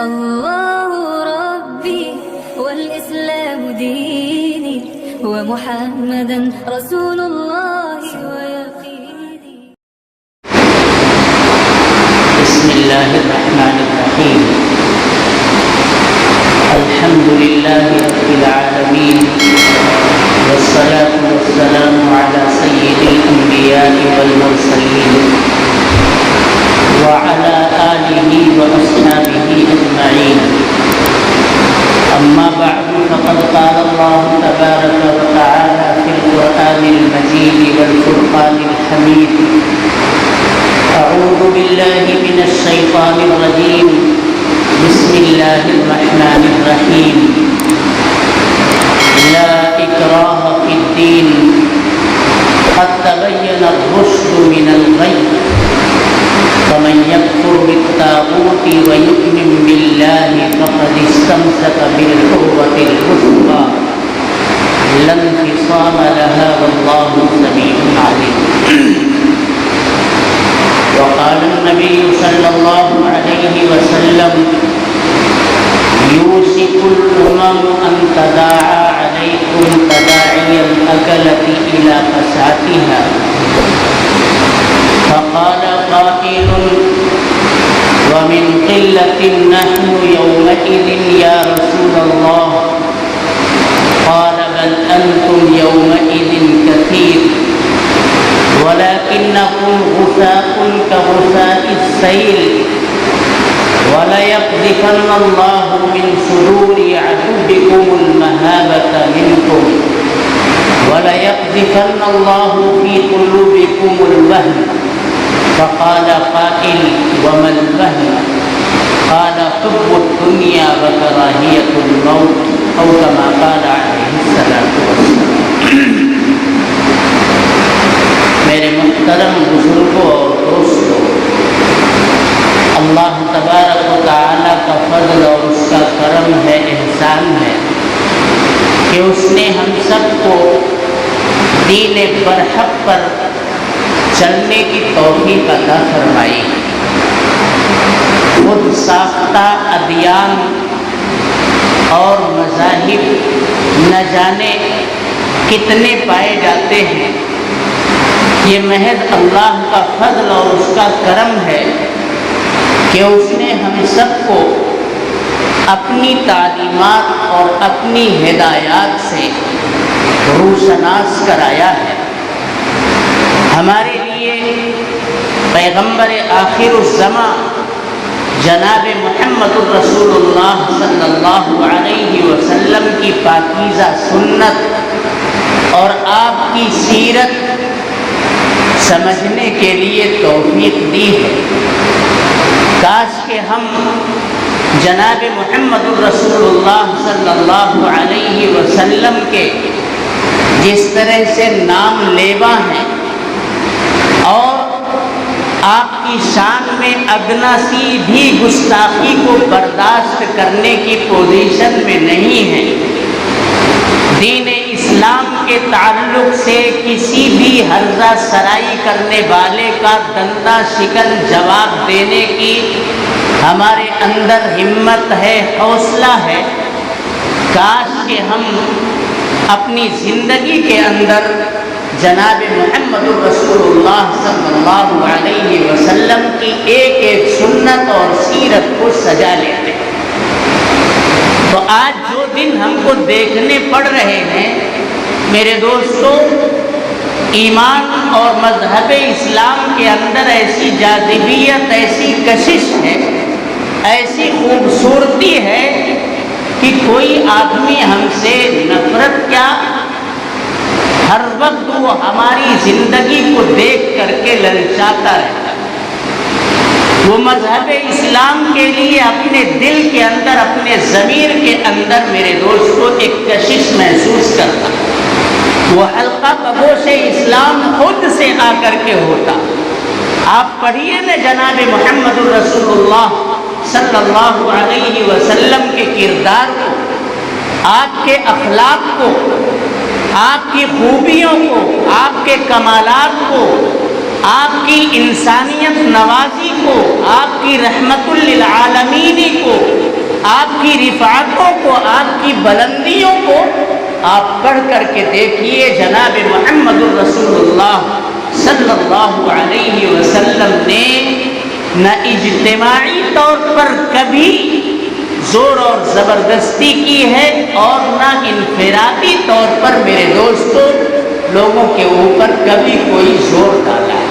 الله ربي والإسلام ديني ومحمدا رسول الله ويقيني. بسم الله الرحمن الرحيم. الحمد لله رب العالمين، والصلاة والسلام على سيد الأنبياء والمرسلين وعلى آله وأصحابه أجمعين. أما بعد، فقد قال الله تبارك وتعالى في القرآن المجيد والفرقان الحميد: أعوذ بالله من الشيطان الرجيم، بسم الله الرحمن الرحيم. لا إكراه في الدين، قد تبين الرشد من الغي، فمن يكفر بالطاغوت ويؤمن بالله فقد استمسك بالعروة الوثقى لا انفصام لها والله سميع عليم. وقال النبي صلى الله عليه وسلم: يوشك الأمم أن تداعى عليكم تداعي الأكلة إلى قسعتها. فقال قائل: ومن قلة نحن يومئذ يا رسول الله؟ قال: بل أنتم يومئذ كثير، ولكنكم غثاء كغثاء السيل، وليقذفن الله من صدور عدوكم المهابة منكم، وليقذفن الله في قلوبكم الوهن. فقال قائل: وما الوهن؟ قال: حب الدنيا وكراهية الموت، أو كما قال عليه الصلاة والسلام. میرے محترم بزرگوں اور دوستوں، اللہ تبارک و تعالیٰ کا فضل اور اس کا کرم ہے، احسان ہے کہ اس نے ہم سب کو دین برحق پر چلنے کی توفیق عطا فرمائی. خود ساختہ ادیان اور مذاہب نہ جانے کتنے پائے جاتے ہیں. یہ محض اللہ کا فضل اور اس کا کرم ہے کہ اس نے ہم سب کو اپنی تعلیمات اور اپنی ہدایات سے روشناس کرایا ہے. ہمارے لیے پیغمبر آخر الزماں جناب محمد الرسول اللہ صلی اللہ علیہ وسلم کی پاکیزہ سنت اور آپ کی سیرت سمجھنے کے لیے توفیق دی ہے. کاش کہ ہم جناب محمد الرسول اللہ صلی اللہ علیہ وسلم کے جس طرح سے نام لیوا ہیں اور آپ کی شان میں ادنا سی بھی گستاخی کو برداشت کرنے کی پوزیشن میں نہیں ہیں، دین اسلام کے تعلق سے کسی بھی ہرزہ سرائی کرنے والے کا دندہ شکن جواب دینے کی ہمارے اندر ہمت ہے، حوصلہ ہے. کاش کہ ہم اپنی زندگی کے اندر جناب محمد الرسول اللہ صلی اللہ علیہ وسلم کی ایک ایک سنت اور سیرت کو سجا لیتے. تو آج جو دن ہم کو دیکھنے پڑ رہے ہیں میرے دوستوں، ایمان اور مذہب اسلام کے اندر ایسی جاذبیت، ایسی کشش ہے، ایسی خوبصورتی ہے کہ کوئی آدمی ہم سے نفرت کیا، ہر وقت وہ ہماری زندگی کو دیکھ کر کے للچاتا رہتا ہے. وہ مذہب اسلام کے لیے اپنے دل کے اندر، اپنے ضمیر کے اندر میرے دوستوں ایک کشش محسوس کرتا. وہ حلقہ پگوش اسلام خود سے آ کر کے ہوتا. آپ پڑھیے نا جناب محمد الرسول اللہ صلی اللہ علیہ وسلم کے کردار کو، آپ کے اخلاق کو، آپ کی خوبیوں کو، آپ کے کمالات کو، آپ کی انسانیت نوازی کو، آپ کی رحمت للعالمین کو آپ کی رفعتوں کو، آپ کی بلندیوں کو آپ پڑھ کر کے دیکھیے۔ جناب محمد الرسول اللہ صلی اللہ علیہ وسلم نے نہ اجتماعی طور پر کبھی زور اور زبردستی کی ہے اور نہ انفرادی طور پر میرے دوستوں لوگوں کے اوپر کبھی کوئی زور ڈالا ہے۔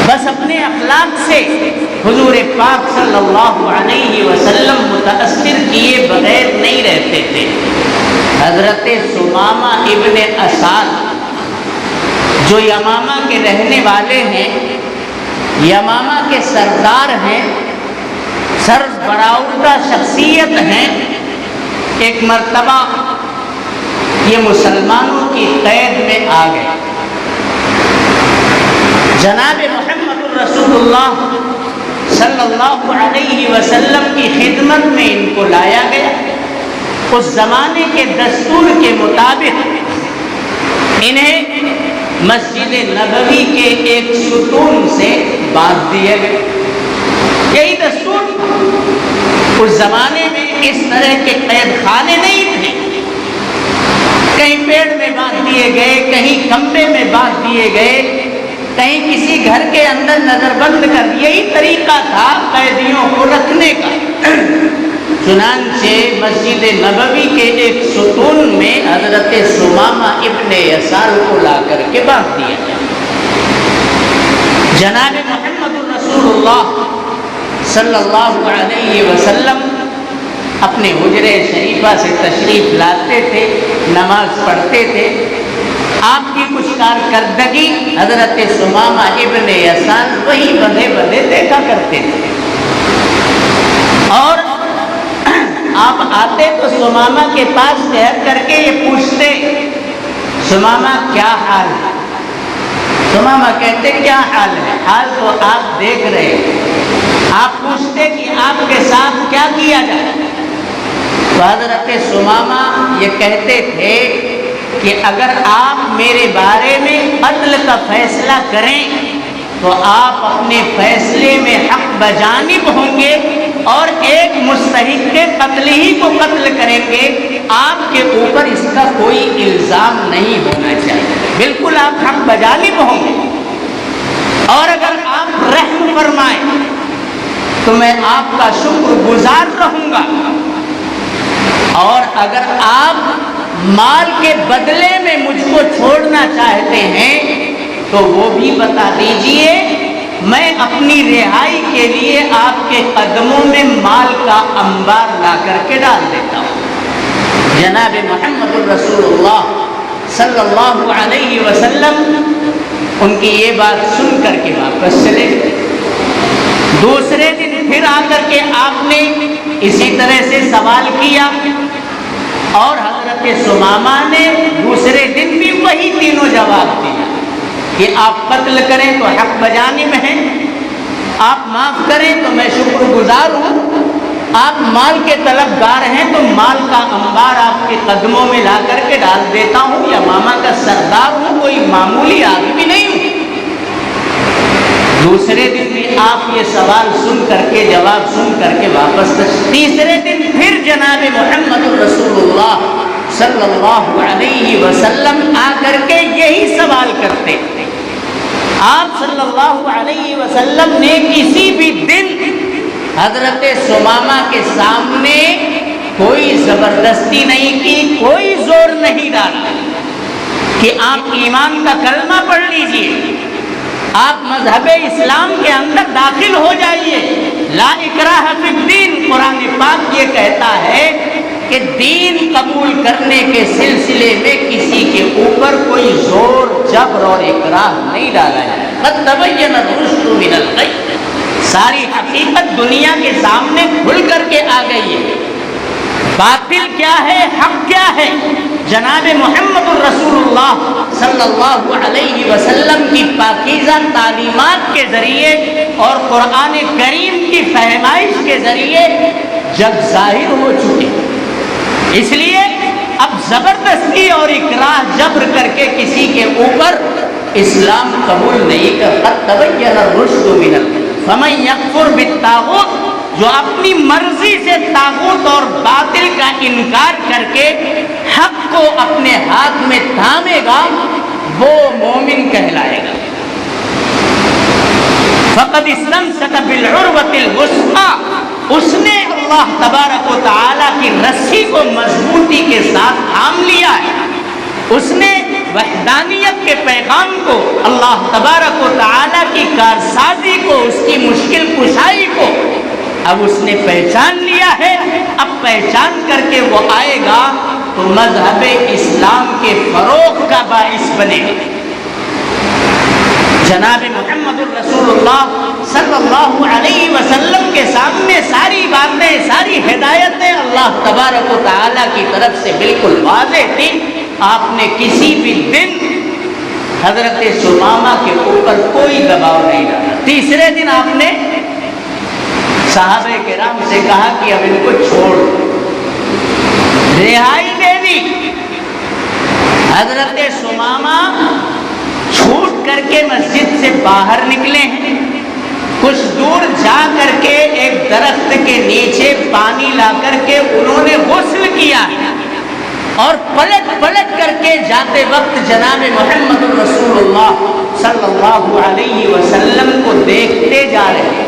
بس اپنے اخلاق سے حضور پاک صلی اللہ علیہ وسلم متاثر کیے بغیر نہیں رہتے تھے۔ حضرت ثمامہ ابن اساد جو یمامہ کے رہنے والے ہیں، یمامہ کے سردار ہیں، سر براؤردہ شخصیت ہیں، ایک مرتبہ یہ مسلمانوں کی قید میں آ گئے۔ جناب محمد الرسول اللہ صلی اللہ علیہ وسلم کی خدمت میں ان کو لایا گیا۔ اس زمانے کے دستور کے مطابق انہیں مسجد نبوی کے ایک ستون سے باندھ دیے گئے۔ یہی دستور، اس زمانے میں اس طرح کے قید خانے نہیں تھے، کہیں پیڑ میں باندھ دیے گئے، کہیں کمبے میں باندھ دیے گئے، کہیں کسی گھر کے اندر نظر بند کر، یہی طریقہ تھا قیدیوں کو رکھنے کا۔ چنانچہ مسجد نبوی کے ایک ستون میں حضرت ثمامہ ابن یسار کو لا کر کے باندھ دیا۔ جناب محمد الرسول اللہ صلی اللہ علیہ وسلم اپنے حجرہ شریفہ سے تشریف لاتے تھے، نماز پڑھتے تھے۔ آپ کی کچھ کارکردگی حضرت ثمامہ ابن یسار وہی بندھے بندھے دیکھا کرتے تھے، اور آپ آتے تو ثمامہ کے پاس ٹھہر کر کے یہ پوچھتے، ثمامہ کیا حال ہے؟ ثمامہ کہتے کیا حال ہے؟ حال تو آپ دیکھ رہے ہیں۔ آپ پوچھتے کہ آپ کے ساتھ کیا کیا جائے؟ تو حضرت ثمامہ یہ کہتے تھے کہ اگر آپ میرے بارے میں قتل کا فیصلہ کریں تو آپ اپنے فیصلے میں حق بجانب ہوں گے اور ایک مستحق کے قتل ہی کو قتل کریں گے، آپ کے اوپر اس کا کوئی الزام نہیں ہونا چاہیے، بالکل آپ حق بجانب ہوں گے، اور اگر آپ رحم فرمائیں تو میں آپ کا شکر گزار رہوں گا، اور اگر آپ مال کے بدلے میں مجھ کو چھوڑنا چاہتے ہیں تو وہ بھی بتا دیجئے، میں اپنی رہائی کے لیے آپ کے قدموں میں مال کا انبار لا کر کے ڈال دیتا ہوں۔ جناب محمد الرسول اللہ صلی اللہ علیہ وسلم ان کی یہ بات سن کر کے واپس چلے گئے۔ دوسرے دن پھر آ کر کے آپ نے اسی طرح سے سوال کیا، اور حضرت ثمامہ نے دوسرے دن بھی وہی تینوں جواب دیا کہ آپ قتل کریں تو حق بجانب ہیں، آپ معاف کریں تو میں شکر گزار ہوں، آپ مال کے طلبگار ہیں تو مال کا انبار آپ کے قدموں میں لا کر کے ڈال دیتا ہوں، یا ماما کا سردار ہوں، کوئی معمولی آدمی نہیں ہوں۔ دوسرے دن بھی آپ یہ سوال سن کر کے، جواب سن کر کے واپس۔ تیسرے دن پھر جناب محمد رسول اللہ صلی اللہ علیہ وسلم آ کر کے یہی سوال کرتے۔ آپ صلی اللہ علیہ وسلم نے کسی بھی دن حضرت ثمامہ کے سامنے کوئی زبردستی نہیں کی، کوئی زور نہیں ڈالا کہ آپ ایمان کا کلمہ پڑھ لیجئے، آپ مذہب اسلام کے اندر داخل ہو جائیے۔ لا اکراہ فی الدین، قرآن پاک یہ کہتا ہے کہ دین قبول کرنے کے سلسلے میں کسی کے اوپر کوئی زور، جبر اور اکراہ نہیں ڈالا ہے۔ قد تبین الرشد من الغی، ساری حقیقت دنیا کے سامنے کھل کر کے آ گئی ہے، باطل کیا ہے، حق کیا ہے۔ جناب محمد الرسول اللہ صلی اللہ علیہ وسلم کی پاکیزہ تعلیمات کے ذریعے اور قرآن کریم کی فہمائش کے ذریعے جب ظاہر ہو چکے، اس لیے اب زبردستی اور اکراہ جبر کر کے کسی کے اوپر اسلام قبول نہیں کرتا۔ قد تبین الرشد من الغی فمن یکفر بالطاغوت جو اپنی مرضی سے طاغوت اور باطل کا انکار کر کے حق کو اپنے ہاتھ میں تھامے گا وہ مومن کہلائے گا۔ فقد استمسک بالعروۃ الوثقی، اس نے اللہ تبارک و تعالیٰ کی رسی کو مضبوطی کے ساتھ تھام لیا ہے، اس نے وحدانیت کے پیغام کو، اللہ تبارک و تعالیٰ کی کارسازی کو، اس کی مشکل کشائی کو اب اس نے پہچان لیا ہے۔ اب پہچان کر کے وہ آئے گا تو مذہب اسلام کے فروغ کا باعث بنے گا۔ جناب محمد الرسول اللہ صلی اللہ علیہ وسلم کے سامنے ساری باتیں، ساری ہدایتیں اللہ تبارک و تعالیٰ کی طرف سے بالکل واضح تھی۔ آپ نے کسی بھی دن حضرت ثمامہ کے اوپر کوئی دباؤ نہیں ڈالا۔ تیسرے دن آپ نے صحابہ کرام سے کہا کہ اب ان کو چھوڑ، رہائی دے دی۔ حضرت ثمامہ چھوٹ کر کے مسجد سے باہر نکلے ہیں، کچھ دور جا کر کے ایک درخت کے نیچے پانی لا کر کے انہوں نے غسل کیا ہے، اور پلٹ پلٹ کر کے جاتے وقت جناب محمد رسول اللہ صلی اللہ علیہ وسلم کو دیکھتے جا رہے ہیں۔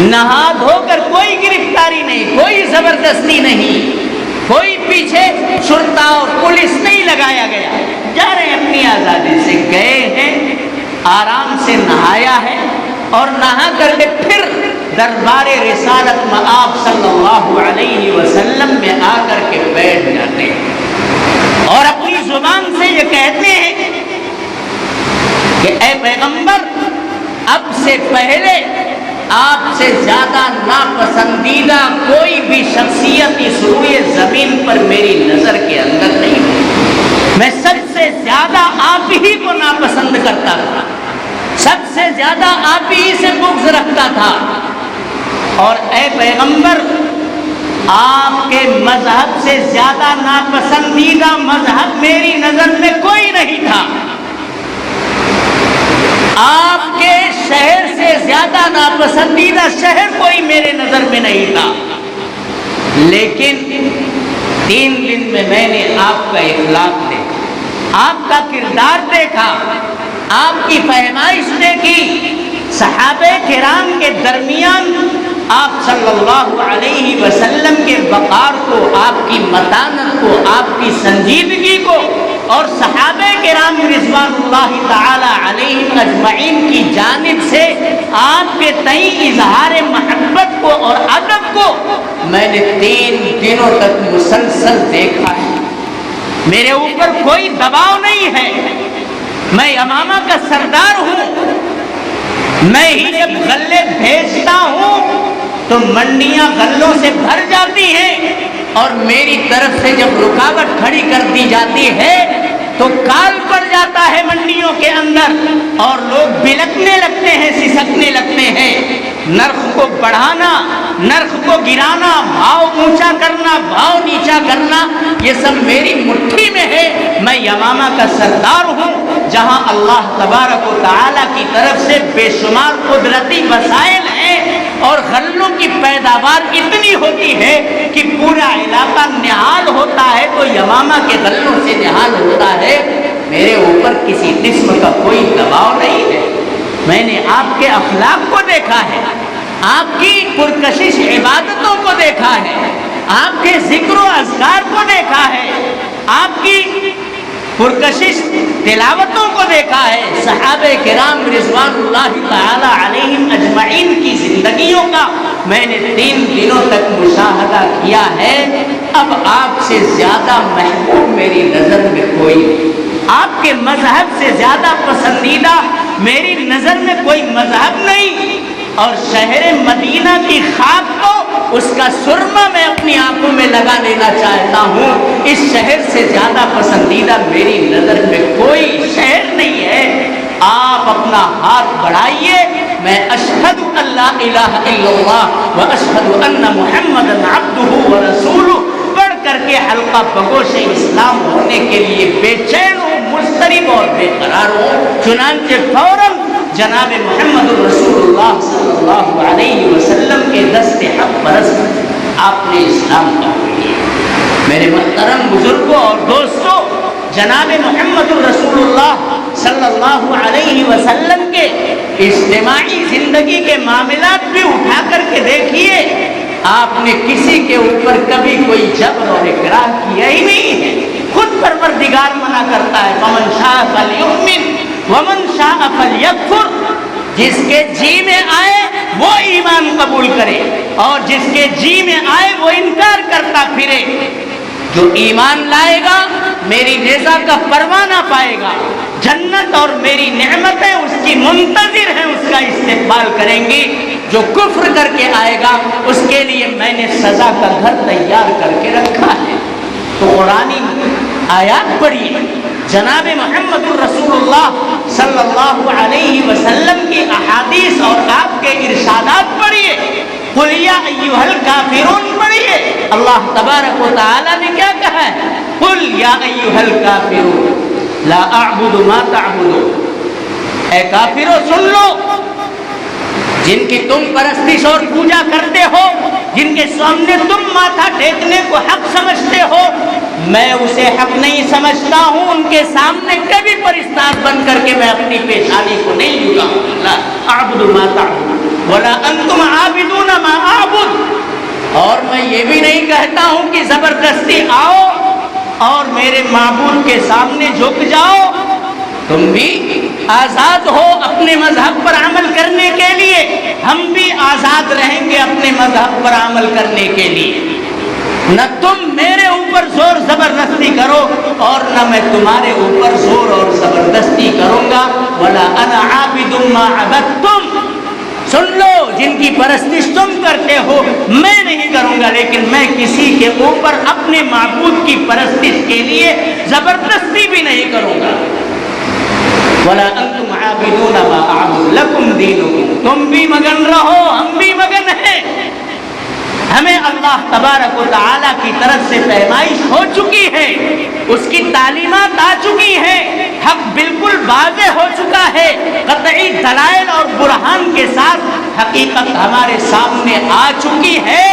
نہا دھو کر کوئی گرفتاری نہیں، کوئی زبردستی نہیں، کوئی پیچھے شرطا اور پولیس نہیں لگایا گیا، جا رہے ہیں اپنی آزادی سے، گئے ہیں آرام سے نہایا ہے، اور نہا کر کے پھر دربار رسالت مآب صلی اللہ علیہ وسلم میں آ کر کے بیٹھ جاتے ہیں، اور اپنی زبان سے یہ کہتے ہیں کہ اے پیغمبر، اب سے پہلے آپ سے زیادہ ناپسندیدہ کوئی بھی شخصیت اس روئے زمین پر میری نظر کے اندر نہیں، میں سب سے زیادہ آپ ہی کو ناپسند کرتا تھا، سب سے زیادہ آپ ہی سے بغض رکھتا تھا، اور اے پیغمبر، آپ کے مذہب سے زیادہ ناپسندیدہ مذہب میری نظر میں کوئی نہیں تھا، آپ کے شہر سے زیادہ ناپسندیدہ شہر کوئی میرے نظر میں نہیں تھا، لیکن 3 دن میں نے آپ کا اخلاق دیکھا، آپ کا کردار دیکھا، آپ کی پیمائش دیکھی، صحابہ کرام کے درمیان آپ صلی اللہ علیہ وسلم کے وقار کو، آپ کی متانت کو، آپ کی سنجیدگی کو، اور صحابہ کرام رضوان اللہ تعالی علیہم اجمعین کی جانب سے آپ کے تئیں اظہار محبت کو اور ادب کو میں نے 3 دنوں تک مسلسل دیکھا ہے۔ میرے اوپر کوئی دباؤ نہیں ہے، میں یمامہ کا سردار ہوں، میں ہی جب غلے بھیجتا ہوں تو منڈیاں غلوں سے بھر جاتی ہیں، اور میری طرف سے جب رکاوٹ کھڑی کر دی جاتی ہے تو کال پڑ جاتا ہے منڈیوں کے اندر، اور لوگ بلکنے لگتے ہیں، سسکنے لگتے ہیں۔ نرخ کو بڑھانا، نرخ کو گرانا، بھاؤ اونچا کرنا، بھاؤ نیچا کرنا، یہ سب میری مٹھی میں ہے۔ میں یمامہ کا سردار ہوں، جہاں اللہ تبارک و تعالیٰ کی طرف سے بے شمار قدرتی وسائل ہیں، اور غلوں کی پیداوار اتنی ہوتی ہے کہ پورا علاقہ نہال ہوتا ہے تو یمامہ کے غلوں سے نہال ہوتا ہے۔ میرے اوپر کسی قسم کا کوئی دباؤ نہیں ہے، میں نے آپ کے اخلاق کو دیکھا ہے، آپ کی پرکشش عبادتوں کو دیکھا ہے، آپ کے ذکر و اذکار کو دیکھا ہے، آپ کی پرکشش تلاوتوں کو دیکھا ہے، صحابہ کرام رضوان اللہ تعالی علیہم اجمعین کی زندگیوں کا میں نے 3 دنوں تک مشاہدہ کیا ہے۔ اب آپ سے زیادہ محبوب میری نظر میں کوئی نہیں، آپ کے مذہب سے زیادہ پسندیدہ میری نظر میں کوئی مذہب نہیں، اور شہر مدینہ کی خاک کو، اس کا سرما میں اپنی آنکھوں میں لگا لینا چاہتا ہوں۔ اس شہر سے زیادہ پسندیدہ میری نظر میں کوئی شہر نہیں ہے۔ آپ اپنا ہاتھ بڑھائیے، میں اشہد ان لا الہ الا اللہ و اشہد ان محمد عبدہ و رسولہ پڑھ کر کے حلقہ بگوش اسلام ہونے کے لیے بے چین ہوں، مضطرب اور بے قرار ہوں۔ چنانچہ فوراً جناب محمد رسول اللہ صلی اللہ علیہ وسلم کے دست حق پرست آپ نے اسلام کا کیا۔ میرے محترم بزرگوں اور دوستوں، جناب محمد رسول اللہ صلی اللہ علیہ وسلم کے اجتماعی زندگی کے معاملات بھی اٹھا کر کے دیکھیے، آپ نے کسی کے اوپر کبھی کوئی جبر اور اکراہ کیا ہی نہیں ہے۔ خود پروردگار منع کرتا ہے، فمن شاء فلیؤمن ومن شاء فلیکفر، جس کے جی میں آئے وہ ایمان قبول کرے اور جس کے جی میں آئے وہ انکار کرتا پھرے۔ جو ایمان لائے گا میری رضا کا پروانہ پائے گا، جنت اور میری نعمتیں اس کی منتظر ہیں، اس کا استقبال کریں گی۔ جو کفر کر کے آئے گا اس کے لیے میں نے سزا کا گھر تیار کر کے رکھا ہے۔ تو قرآنی آیات پڑھیے، جناب محمد رسول اللہ صلی اللہ علیہ وسلم کی احادیث اور آپ کے ارشادات پڑھیے، قل یا ایھا الکافرون پڑھیے۔ اللہ تبارک و تعالی نے کیا کہا ہے؟ قل یا ایھا الکافرون لا اعبد ما تعبدون، اے کافرو سن لو، جن کی تم پرستش اور پوجا کرتے ہو، جن کے سامنے تم ماتھا ٹیکنے کو حق سمجھتے ہو، میں اسے حق نہیں سمجھتا ہوں، ان کے سامنے کبھی پرستار بن کر کے میں اپنی پیشانی کو نہیں جھکاؤں گا۔ اعبد ما تعبدون ولا انتم عابدون ما اعبد، اور میں یہ بھی نہیں کہتا ہوں کہ زبردستی آؤ اور میرے معبود کے سامنے جھک جاؤ۔ تم بھی آزاد ہو اپنے مذہب پر عمل کرنے کے لیے، ہم بھی آزاد رہیں گے اپنے مذہب پر عمل کرنے کے لیے۔ نہ تم میرے اوپر زور زبردستی کرو اور نہ میں تمہارے اوپر زور اور زبردستی کروں گا۔ ولا انا عابد ما عبدتم، سن لو، جن کی پرستش تم کرتے ہو میں نہیں کروں گا، لیکن میں کسی کے اوپر اپنے معبود کی پرستش کے لیے زبردستی بھی نہیں کروں گا۔ ولا انتم عابدون ما اعبد لکم دینکم، تم بھی مگن رہو ہم بھی مگن ہیں۔ ہمیں اللہ تبارک و تعالیٰ کی طرف سے پیمائش ہو چکی ہے، اس کی تعلیمات آ چکی ہیں، حق بالکل واضح ہو چکا ہے، قطعی دلائل اور برہان کے ساتھ حقیقت ہمارے سامنے آ چکی ہے۔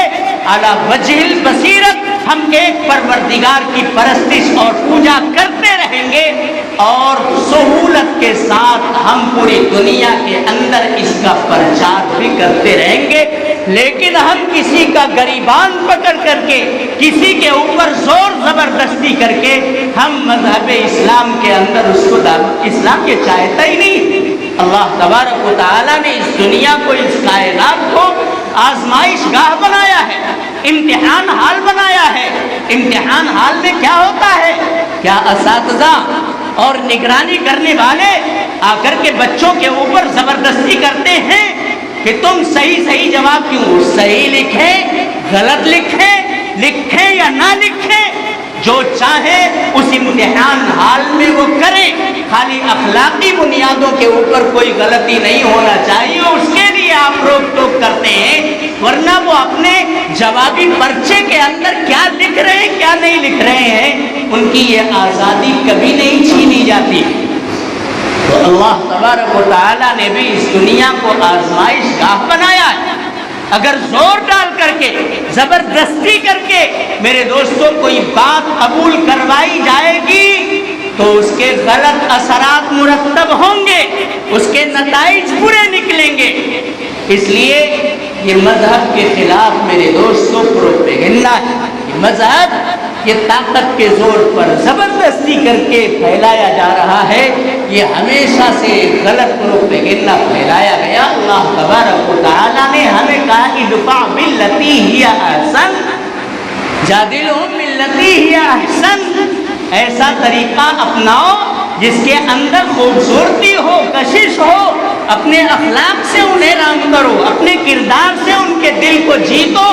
علی وجہ البصیرت ہم ایک پروردگار کی پرستش اور پوجا کرتے رہیں گے اور سہولت کے ساتھ ہم پوری دنیا کے اندر اس کا پرچار بھی کرتے رہیں گے، لیکن ہم کسی کا گریبان پکڑ کر کے، کسی کے اوپر زور زبردستی کر کے ہم مذہب اسلام کے اندر اس کو اسلام کے چاہتا ہی نہیں۔ اللہ تبارک و تعالیٰ نے اس دنیا کو، اس کائنات کو آزمائش گاہ بنایا ہے، امتحان حال بنایا ہے۔ امتحان حال میں کیا ہوتا ہے؟ کیا اساتذہ اور نگرانی کرنے والے آ کر کے بچوں کے اوپر زبردستی کرتے ہیں کہ تم صحیح جواب کیوں صحیح لکھیں، غلط لکھیں یا نہ لکھیں، جو چاہے اس امتحان حال میں وہ کرے، خالی اخلاقی بنیادوں کے اوپر کوئی غلطی نہیں ہونا چاہیے، اس کے لیے آپ روک ٹوک کرتے ہیں، ورنہ وہ اپنے جوابی پرچے کے اندر کیا لکھ رہے ہیں کیا نہیں لکھ رہے ہیں، ان کی یہ آزادی کبھی نہیں چھینی جاتی۔ تو اللہ تبارک و تعالیٰ نے بھی اس دنیا کو آزمائش گاہ بنایا ہے۔ اگر زور ڈال کر کے، زبردستی کر کے میرے دوستوں کوئی بات قبول کروائی جائے گی تو اس کے غلط اثرات مرتب ہوں گے، اس کے نتائج برے نکلیں گے۔ اس لیے یہ مذہب کے خلاف میرے دوستوں پروپیگنڈا ہے۔ یہ مذہب یہ طاقت کے زور پر زبردستی کر کے پھیلایا جا رہا ہے، یہ ہمیشہ سے غلط پروپیگنڈا پھیلایا گیا۔ اللہ تبارک و تعالیٰ نے ہمیں کہا کہ ادفع باللتی ہی احسن جادلہم باللتی ہی احسن، ایسا طریقہ اپناؤ جس کے اندر خوبصورتی ہو، کشش ہو، اپنے اخلاق سے انہیں رام کرو، اپنے کردار سے ان کے دل کو جیتو،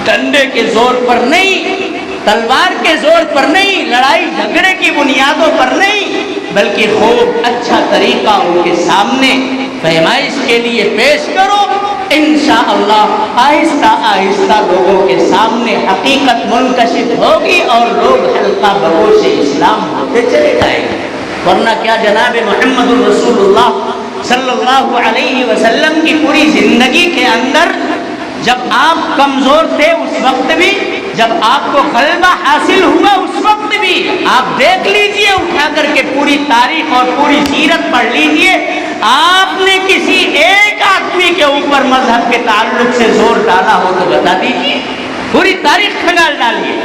ڈنڈے کے زور پر نہیں، تلوار کے زور پر نہیں، لڑائی جھگڑے کی بنیادوں پر نہیں، بلکہ خوب اچھا طریقہ ان کے سامنے پیمائش کے لیے پیش کرو۔ انشاءاللہ آہستہ آہستہ لوگوں کے سامنے حقیقت منکشف ہوگی اور لوگ حلقہ بگوش اسلام ہوتے چلے جائیں گے۔ ورنہ کیا جناب محمد رسول اللہ صلی اللہ علیہ وسلم کی پوری زندگی کے اندر جب آپ کمزور تھے اس وقت بھی، جب آپ کو غلبہ حاصل ہوا اس وقت بھی، آپ دیکھ لیجئے اٹھا کر کے پوری تاریخ اور پوری سیرت پڑھ لیجئے، آپ نے کسی ایک آدمی کے اوپر مذہب کے تعلق سے زور ڈالا ہو تو بتا دیجئے، پوری تاریخ کھنگال ڈالیے۔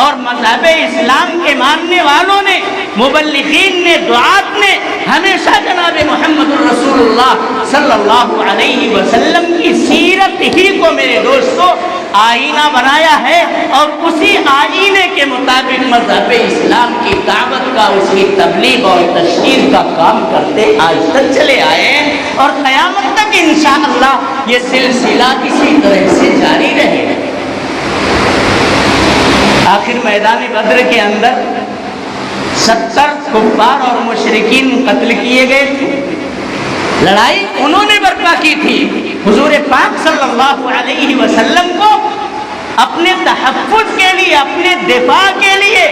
اور مذہب اسلام کے ماننے والوں نے، مبلغین نے، دعات نے ہمیشہ جناب محمد الرسول اللہ صلی اللہ علیہ وسلم کی سیرت ہی کو میرے دوستو آئینہ بنایا ہے، اور اسی آئینے کے مطابق مذہب اسلام کی دعوت کا، اس کی تبلیغ اور تشہیر کا کام کرتے آج تک چلے آئے ہیں، اور قیامت تک انشاءاللہ یہ سلسلہ اسی طرح سے جاری رہے گا۔ آخر میدان بدر کے اندر 70 کفار اور مشرکین قتل کیے گئے تھے، لڑائی انہوں نے برپا کی تھی۔ حضور پاک صلی اللہ علیہ وسلم کو اپنے تحفظ کے لیے، اپنے دفاع کے لیے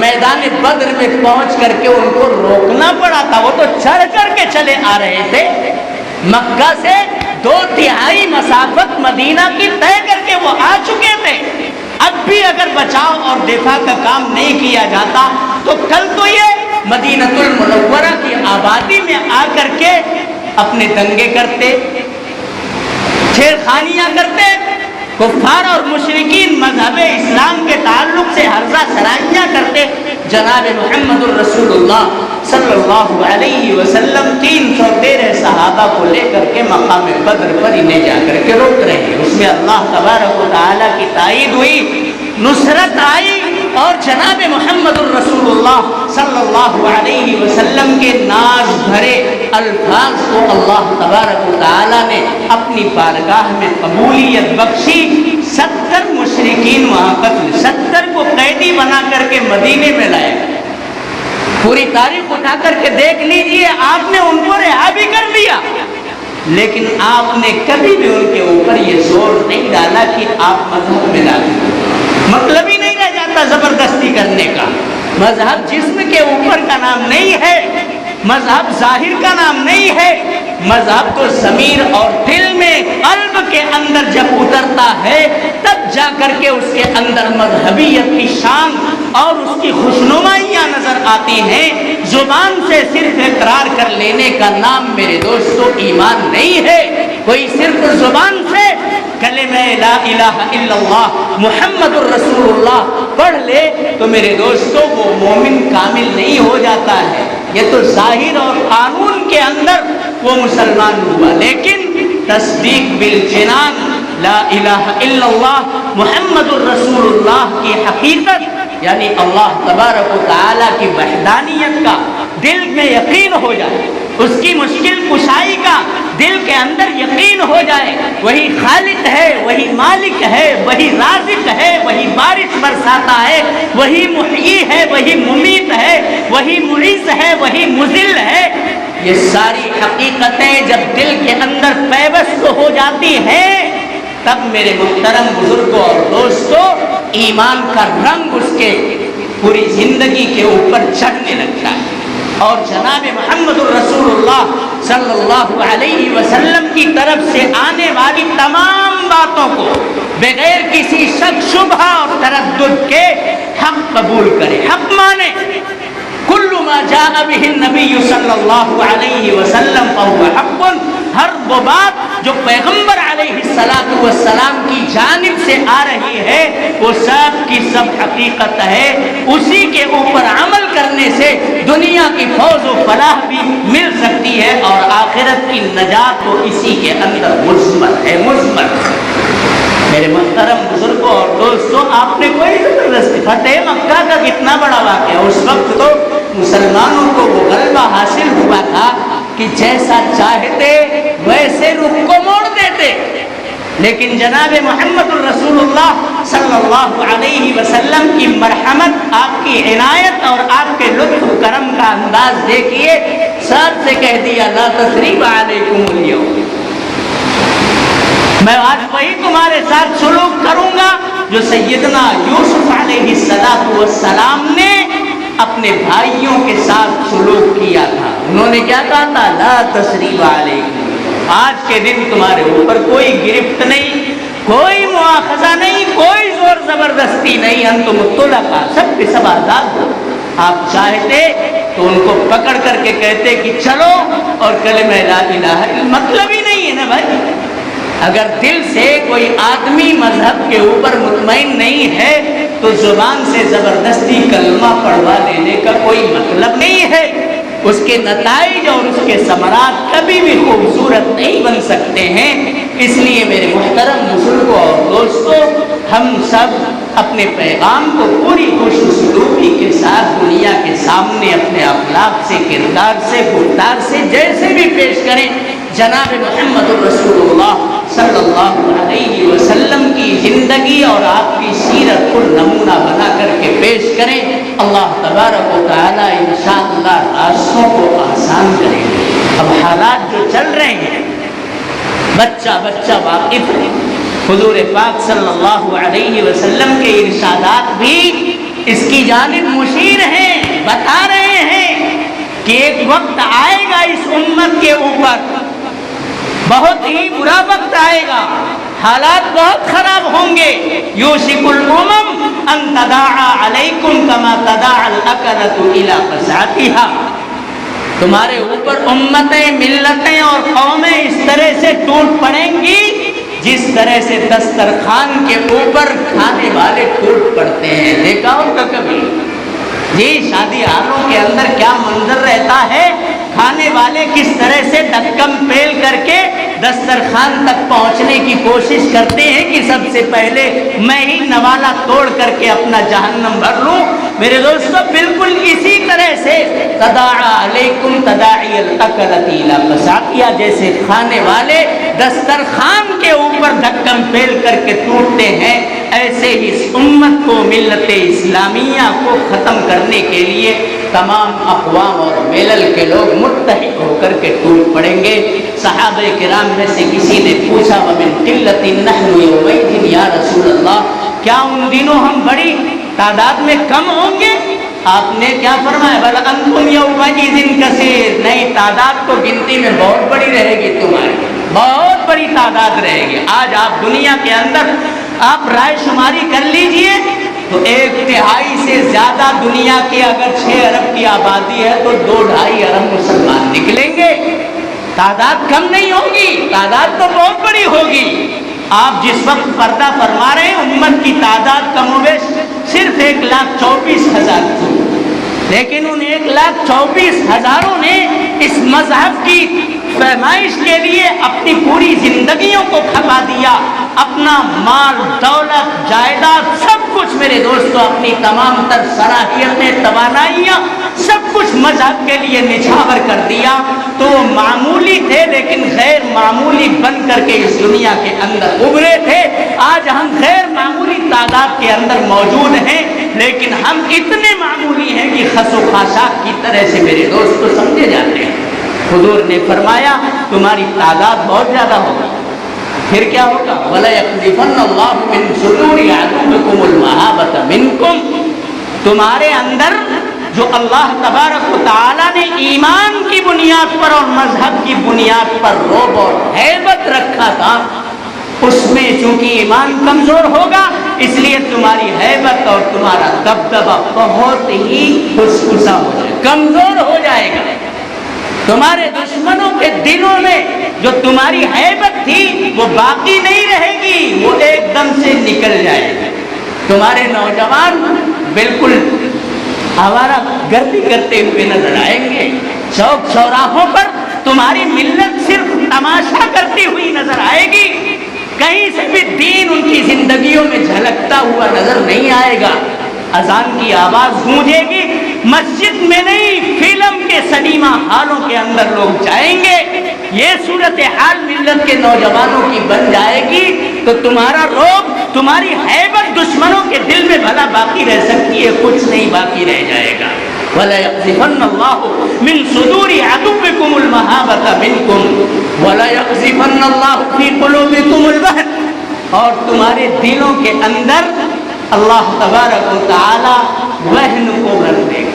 میدان بدر میں پہنچ کر کے ان کو روکنا پڑا تھا۔ وہ تو چڑھ کر کے چلے آ رہے تھے، مکہ سے 2/3 مسافت مدینہ کی طے کر کے وہ آ چکے تھے۔ اب بھی اگر بچاؤ اور دفاع کا کام نہیں کیا جاتا تو کل تو یہ مدینہ المنورہ کی آبادی میں آ کر کے اپنے دنگے کرتے، چھیڑخانیاں کرتے، کفار اور مشرکین مذہب اسلام کے تعلق سے ہرزہ سرائیاں کرتے۔ جناب محمد الرسول اللہ صلی اللہ علیہ وسلم 313 صحابہ کو لے کر کے مقام بدر پر انہیں جا کر کے روک رہے ہیں۔ اس میں اللہ تبارک و تعالیٰ کی تائید ہوئی، نصرت آئی، اور جناب محمد الرسول اللہ صلی اللہ علیہ وسلم کے ناز بھرے الفاظ کو اللہ تبارک و تعالیٰ نے اپنی بارگاہ میں قبولیت بخشی۔ 70 مشرکین وہاں قتل، 70 کو قیدی بنا کر کے مدینے میں لائے۔ پوری تاریخ اٹھا کر کے دیکھ لیجئے، آپ نے ان کو رہا بھی کر دیا، لیکن آپ نے کبھی بھی ان کے اوپر یہ زور نہیں ڈالا کہ آپ مذہب میں لا دیں۔ مطلب ہی نہیں رہ جاتا زبردستی کرنے کا۔ مذہب جسم کے اوپر کا نام نہیں ہے، مذہب ظاہر کا نام نہیں ہے، مذہب تو ضمیر اور دل میں، قلب کے اندر جب اترتا ہے تب جا کر کے اس کے اندر مذہبیت کی شان اور اس کی خوشنمائیاں نظر آتی ہیں۔ زبان سے صرف اقرار کر لینے کا نام میرے دوستو ایمان نہیں ہے۔ کوئی صرف زبان سے کلمہ لا الہ الا اللہ محمد الرسول اللہ پڑھ لے تو میرے دوستو وہ مومن کامل نہیں ہو جاتا ہے۔ یہ تو ظاہر اور قانون کے اندر وہ مسلمان ہوا، لیکن تصدیق بالجنان لا الہ الا اللہ محمد الرسول اللہ کی حقیقت، یعنی اللہ تبارک و تعالیٰ کی وحدانیت کا دل میں یقین ہو جائے، اس کی مشکل کشائی کا دل کے اندر یقین ہو جائے، وہی خالق ہے، وہی مالک ہے، وہی رازق ہے، وہی بارش برساتا ہے، وہی محیی ہے، وہی ممیت ہے، وہی معز ہے، وہی مذل ہے۔ یہ ساری حقیقتیں جب دل کے اندر پیوست ہو جاتی ہیں تب میرے محترم بزرگوں اور دوستوں ایمان کا رنگ اس کے پوری زندگی کے اوپر چڑھنے لگتا ہے۔ اور جناب محمد الرسول اللہ صلی اللہ علیہ وسلم کی طرف سے آنے والی تمام باتوں کو بغیر کسی شک شبہ اور تردد کے حق قبول کرے، حق مانے۔ کل ما جاء به النبی صلی اللہ علیہ وسلم فهو حق، ہر وہ بات جو پیغمبر علیہ السلام کی جانب سے آ رہی ہے وہ سب کی سب حقیقت ہے۔ اسی کے اوپر عمل کرنے سے دنیا کی فوز و فلاح بھی مل سکتی ہے اور آخرت کی نجات تو اسی کے اندر مثبت ہے، مثبت۔ میرے محترم بزرگوں اور دوستوں، آپ نے کوئی زبردستی، فتح مکہ کا کتنا بڑا واقعہ، اس وقت تو مسلمانوں کو وہ غلبہ حاصل ہوا تھا کہ جیسا چاہتے ویسے رخ کو موڑ دیتے، لیکن جناب محمد الرسول اللہ صلی اللہ علیہ وسلم کی مرحمت، آپ کی عنایت اور آپ کے لطف و کرم کا انداز دیکھیے، سب سے کہہ دیا لا تثریب علیکم اليوم، میں آج وہی تمہارے ساتھ سلوک کروں گا جو سیدنا یوسف علیہ السلام نے اپنے بھائیوں کے ساتھ سلوک کیا تھا. انہوں نے کیا کہا تھا؟ لا تثریب علیکم، آج کے دن تمہارے اوپر کوئی گرفت نہیں، کوئی مواخذہ نہیں، کوئی زور زبردستی نہیں، انتم طلقاء، سب کے سب آزاد ہو. آپ چاہتے تو ان کو پکڑ کر کے کہتے کہ چلو اور کلمہ لا الہ الا، مطلب ہی نہیں ہے نا بھائی. اگر دل سے کوئی آدمی مذہب کے اوپر مطمئن نہیں ہے تو زبان سے زبردستی کلمہ پڑھوا لینے کا کوئی مطلب نہیں ہے. اس کے نتائج اور اس کے ثمرات کبھی بھی خوبصورت نہیں بن سکتے ہیں. اس لیے میرے محترم بزرگوں اور دوستوں، ہم سب اپنے پیغام کو پوری خوش اسلوبی کے ساتھ دنیا کے سامنے اپنے اخلاق سے، کردار سے، گفتار سے جیسے بھی پیش کریں، جناب محمد رسول اللہ صلی اللہ علیہ وسلم کی زندگی اور آپ کی سیرت کو نمونہ بنا کر کے پیش کریں. اللہ تبارک و تعالی انشاءاللہ راستوں کو آسان کریں گے. اب حالات جو چل رہے ہیں بچہ بچہ واقف ہے. حضور پاک صلی اللہ علیہ وسلم کے ارشادات بھی اس کی جانب مشیر ہیں، بتا رہے ہیں کہ ایک وقت آئے گا اس امت کے اوپر، بہت ہی برا وقت آئے گا، حالات بہت خراب ہوں گے. یوشک الامم ان تداعى علیکم کما تداعى الاکلۃ الی قصعتها، تمہارے اوپر امتیں، ملتیں اور قومیں اس طرح سے ٹوٹ پڑیں گی جس طرح سے دسترخوان کے اوپر کھانے والے ٹوٹ پڑتے ہیں. دیکھا ہوگا کبھی جی شادی ہالوں کے اندر کیا منظر رہتا ہے، کھانے والے کس طرح سے ڈھکن پیل کر کے دسترخوان تک پہنچنے کی کوشش کرتے ہیں کہ سب سے پہلے میں ہی نوالا توڑ کر کے اپنا جہنم بھر لوں. میرے دوستو بالکل اسی طرح سے تداعى علیکم تداعی الاکلۃ الی قصعتها، جیسے کھانے والے دسترخوان کے اوپر ڈھکن پیل کر کے ٹوٹتے ہیں، ایسے ہی اس امت کو، ملت اسلامیہ کو ختم کرنے کے لیے تمام اقوام اور ملل کے لوگ متحد ہو کر کے ٹوٹ پڑیں گے. صحابہ کرام میں سے کسی نے پوچھا ومن قلۃ نحن یومئذ یا رسول اللہ، کیا ان دنوں ہم بڑی تعداد میں کم ہوں گے؟ آپ نے کیا فرمایا؟ بل انتم یومئذ کثیر، نہیں تعداد تو گنتی میں بہت بڑی رہے گی، تمہاری بہت بڑی تعداد رہے گی. آج آپ دنیا کے اندر آپ رائے شماری کر لیجئے تو 1/3 سے زیادہ دنیا کی اگر 6 ارب کی آبادی ہے تو 2-2.5 ارب مسلمان نکلیں گے. تعداد کم نہیں ہوگی، تعداد تو بہت بڑی ہوگی. آپ جس وقت پردہ فرما رہے ہیں امت کی تعداد کم و بیش صرف 1,24,000 تھی، لیکن ان 1,24,000 نے اس مذہب کی پیمائش کے لیے اپنی پوری زندگیوں کو کھپا دیا، اپنا مال، دولت، جائیداد، سب کچھ میرے دوستو، اپنی تمام تر صلاحیتیں، توانائیاں، سب کچھ مذہب کے لیے نچھاور کر دیا. تو وہ معمولی تھے لیکن غیر معمولی بن کر کے اس دنیا کے اندر ابھرے تھے. آج ہم غیر معمولی تعداد کے اندر موجود ہیں لیکن ہم اتنے معمولی ہیں کہ خس و خاشاک کی طرح سے میرے دوستو سمجھے جاتے ہیں. حضور نے فرمایا تمہاری تعداد بہت زیادہ ہوگی، پھر کیا ہوگا؟ وَلَيَقْذِفَنَّ اللَّهُ مِن صُدُورِ عَدُوِّكُمُ الْمَهَابَةَ مِنكُمْ، تمہارے اندر جو اللہ تبارک و تعالی نے ایمان کی بنیاد پر اور مذہب کی بنیاد پر رعب اور ہیبت رکھا تھا، اس میں چونکہ ایمان کمزور ہوگا اس لیے تمہاری ہیبت اور تمہارا دبدبہ بہت ہی خسخسا ہو جائے، کمزور ہو جائے گا. تمہارے دشمنوں کے دلوں میں جو تمہاری ہیبت تھی وہ باقی نہیں رہے گی، وہ ایک دم سے نکل جائے گی. تمہارے نوجوان بالکل آوارہ گردی کرتے ہوئے نظر آئیں گے، چوک چوراہوں پر تمہاری ملت صرف تماشا کرتی ہوئی نظر آئے گی، کہیں سے بھی دین ان کی زندگیوں میں جھلکتا ہوا نظر نہیں آئے گا. اذان کی آواز گونجے گی، مسجد میں نہیں فلم کے سنیما ہالوں کے اندر لوگ جائیں گے. یہ صورتحال ملت کے نوجوانوں کی بن جائے گی تو تمہارا رعب، تمہاری ہیبت دشمنوں کے دل میں بھلا باقی رہ سکتی ہے؟ کچھ نہیں باقی رہ جائے گا. وَلَيَقْذِفَنَّ اللَّهُ مِن صُدُورِ عَدُوِّكُمُ الْمَهَابَةَ مِنكُمْ وَلَيَقْذِفَنَّ اللَّهُ فِي قُلُوبِكُمُ الْوَهْنَ، اور تمہارے دلوں کے اندر اللہ تبارک و تعالی وہن کو بھر دے گا.